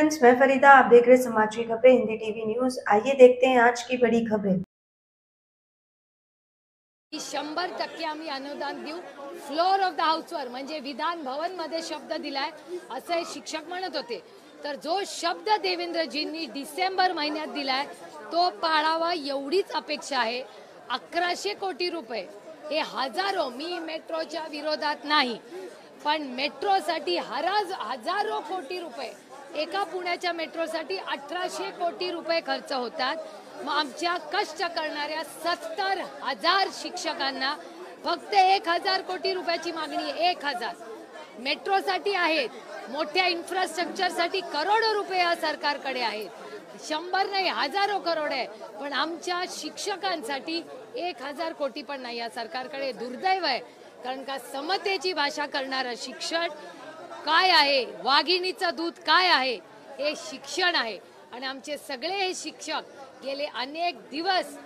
Friends, मैं फरीदा, आप देख रहे समाज की खबरें हिंदी टीवी न्यूज। आइए देखते हैं आज की बड़ी खबरें। 100% आम्ही अनुदान देऊ, फ्लोर ऑफ द हाऊसवर म्हणजे विधान भवन मध्ये शब्द दिलाय असे शिक्षक म्हणत होते। तर जो शब्द देवेंद्रजींनी डिसेंबर महिन्यात दिलाय तो पाळावा एवढीच अपेक्षा आहे। 1100 कोटी रुपये हे हजारो, मी मेट्रोच्या विरोधात नाही, पण मेट्रोसाठी हजारो कोटी रुपये, एका पुण्याच्या मेट्रोसाठी 1800 कोटी रुपये खर्च होतात। मग आमच्या कष्ट करणाऱ्या 70,000 शिक्षकांना फक्त 1000 कोटी रुपयाची मागणी आहे। 1000 मेट्रोसाठी आहेत, मोठ्या इन्फ्रास्ट्रक्चरसाठी करोडो रुपये या सरकारकडे आहेत, 100 नाही हजारो करोड आहे, पण आमच्या शिक्षकांसाठी 1000 कोटी पण नाही या सरकारकडे। दुर्दैव आहे, कारण का समतेची भाषा करणारा शिक्षण काय आहे, वाघिणीचं दूध काय आहे हे शिक्षण आहे। आणि आमचे सगळे हे शिक्षक गेले अनेक दिवस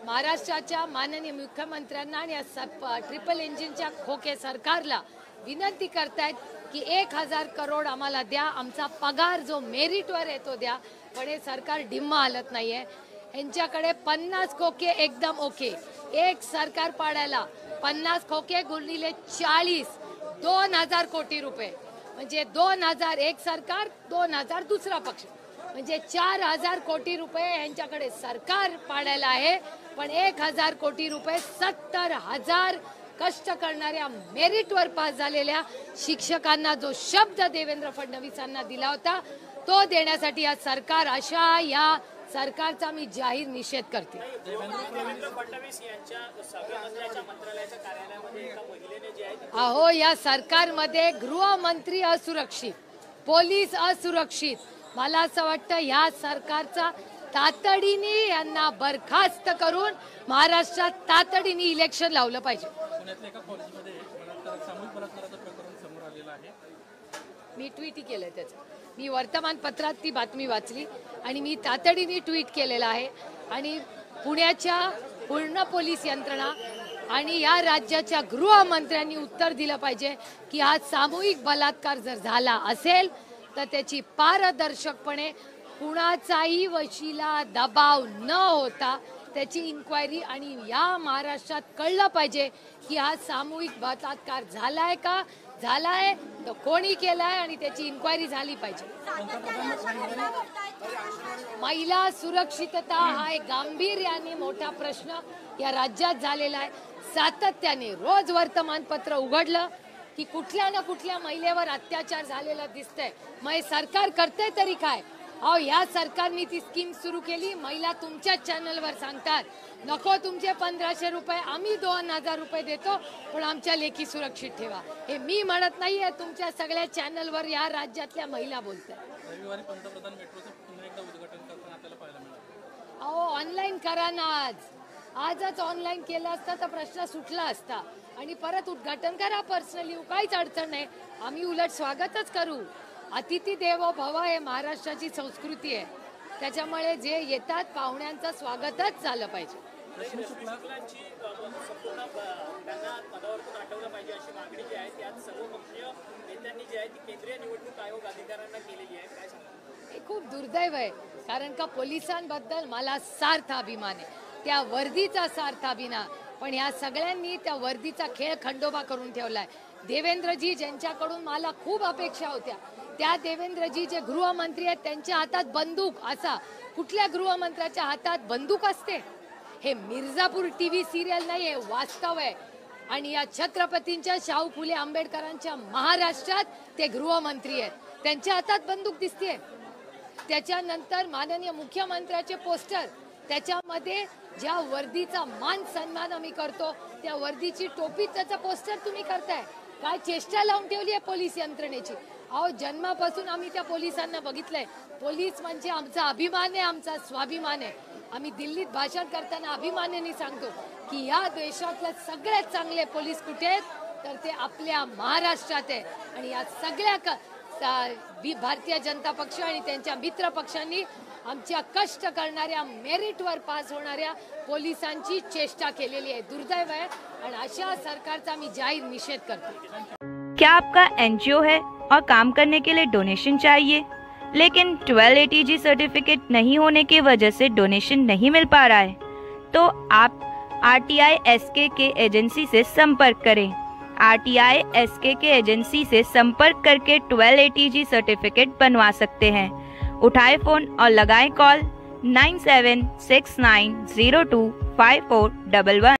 महाराष्ट्राच्या माननीय मुख्यमंत्र्यांना आणि ट्रिपल इंजिनच्या खोके सरकारला विनंती करतायत की 1000 करोड आम्हाला द्या, आमचा पगार जो मेरिटवर आहे तो द्या, पण हे सरकार ढिम्मा हालत नाहीये। यांच्याकडे 50 खोके एकदम ओके, एक सरकार पाडायला 50 खोके गुणिले 40, 2000 कोटी रुपये, म्हणजे 2000 एक सरकार, 2000 दुसरा पक्ष, म्हणजे 4000 कोटी रुपये यांच्याकडे सरकार पाडायला आहे। पण 1000 कोटी रुपये 70,000 कष्ट करणाऱ्या मेरिटवर पास झालेल्या शिक्षकांना जो शब्द देवेंद्र फडणवीसांना दिला होता तो देण्यासाठी या सरकार, अशा या सरकारचा मी जाहीर निषेध करते। देवेंद्र फडणवीस यांच्या गृहमंत्र्यांच्या मंत्रालयाच्या कार्यालयामध्ये एका महिलेने जे आहे, अहो या सरकारमध्ये गृहमंत्री असुरक्षित, पोलीस असुरक्षित, मला असं वाटतं या सरकारचा तातडीने यांना बरखास्त करून महाराष्ट्रात तातडीने इलेक्शन लावलं पाहिजे। पुण्यातल्या एका कॉलेजमध्ये सामूहिक बलात्काराचं प्रकरण समोर आलेलं आहे। मी ट्विट केलं त्याचं, मी वर्तमानपत्रात ती बातमी वाचली आणि मी तातडीने ट्विट केलेलं आहे। आणि पुण्याच्या पूर्ण पोलीस यंत्रणा आणि या राज्याच्या गृहमंत्र्यांनी उत्तर दिलं पाहिजे की हा सामूहिक बलात्कार जर झाला असेल तर त्याची पारदर्शकपणे कुणाचाही वशिला दबाव न होता त्याची इन्क्वायरी आणि या महाराष्ट्रात कळलं पाहिजे की हा सामूहिक बलात्कार झालाय का, झालाय तर कोणी केलाय आणि त्याची इन्क्वायरी झाली पाहिजे। महिला सुरक्षितता हा एक गांभीर्याने मोठा प्रश्न या राज्यात झालेला आहे। सातत्याने रोज वर्तमानपत्र उघडलं की कुठल्या ना कुठल्या महिलेवर अत्याचार झालेला दिसतंय। मग सरकार करते तरी काय? अहो या सरकारने ती स्कीम सुरू केली, महिला तुमच्या चॅनलवर सांगतात नको तुमचे 1500 रुपये, आम्ही 2000 रुपये देतो, पण आमच्या लेखी सुरक्षित ठेवा। हे मी म्हणत नाहीये, तुमच्या सगळ्या चॅनलवर या राज्यातल्या महिला बोलतात। रविवारी पंतप्रधान मेट्रोचं पुन्हा एकदा उद्घाटन करताना आपल्याला पाहायला मिळालं। अहो ऑनलाईन करा ना, आजच ऑनलाईन केलं असतं तर प्रश्न सुटला असता आणि परत उद्घाटन करा पर्सनली, काहीच अडचण नाही, आम्ही उलट स्वागतच करू। अतिथी देवो भव हे महाराष्ट्राची संस्कृती आहे, त्याच्यामुळे जे येतात पाहुण्यांचं स्वागतच झालं पाहिजे। शुक्लांची संपूर्ण त्यांना पदावरून हटवलं पाहिजे अशी मागणी जी आहे त्यात सर्वपक्षीय नेत्यांनी जी आहे ती केंद्रीय निवडणूक आयोग अधिकाऱ्यांना केलेली आहे, काय सांगता? हे खूप दुर्दैव आहे, कारण का पोलिसांबद्दल मला सार्थ अभिमान आहे, त्या वर्दीचा सार्थ अभिमान, पण या सगळ्यांनी त्या वर्दीचा खेळ खंडोबा करून ठेवलाय। देवेंद्रजी ज्यांच्याकडून मला खूप अपेक्षा होत्या, त्या देवेंद्रजी जे गृहमंत्री आहेत त्यांच्या हातात बंदूक, असा कुठल्या गृहमंत्र्याच्या हातात बंदूक असते? हे मिर्झापूर टीव्ही सिरियल नाही, हे वास्तव आहे। आणि या छत्रपतींच्या, शाहू फुले आंबेडकरांच्या महाराष्ट्रात ते गृहमंत्री आहेत, त्यांच्या हातात बंदूक दिसते। त्याच्यानंतर माननीय मुख्यमंत्र्याचे पोस्टर, त्याच्यामध्ये ज्या वर्दीचा मान सन्मान आम्ही करतो त्या वर्दीची टोपी, त्याचा पोस्टर तुम्ही करताय, काय चेष्टा लावून ठेवली आहे पोलीस यंत्रणेची। अहो जन्मापासून आम्ही त्या पोलिसांना बघितलंय, पोलीस म्हणजे आमचा अभिमान आहे, आमचा स्वाभिमान आहे। आम्ही दिल्लीत भाषण करताना अभिमानाने सांगतो की या देशातले सगळ्यात चांगले पोलीस कुठे आहेत, तर ते आपल्या महाराष्ट्रात आहे। आणि या सगळ्या भारतीय जनता पक्ष आणि त्यांच्या मित्र पक्षांनी आमच्या कष्ट करणाऱ्या मेरिटवर पास होणाऱ्या पोलिसांची चेष्टा केलेली आहे, दुर्दैव आहे। आणि अशा सरकारचा मी जाहीर निषेध करते। क्या आपका एनजीओ है और काम करने के लिए डोनेशन चाहिए? लेकिन 1280G सर्टिफिकेट नहीं होने की वजह से डोनेशन नहीं मिल पा रहा है, तो आप RTI SK के एजेंसी से संपर्क करें। RTI SK के एजेंसी से संपर्क करके 1280G सर्टिफिकेट बनवा सकते हैं। उठाए फोन और लगाएं कॉल 9769025411।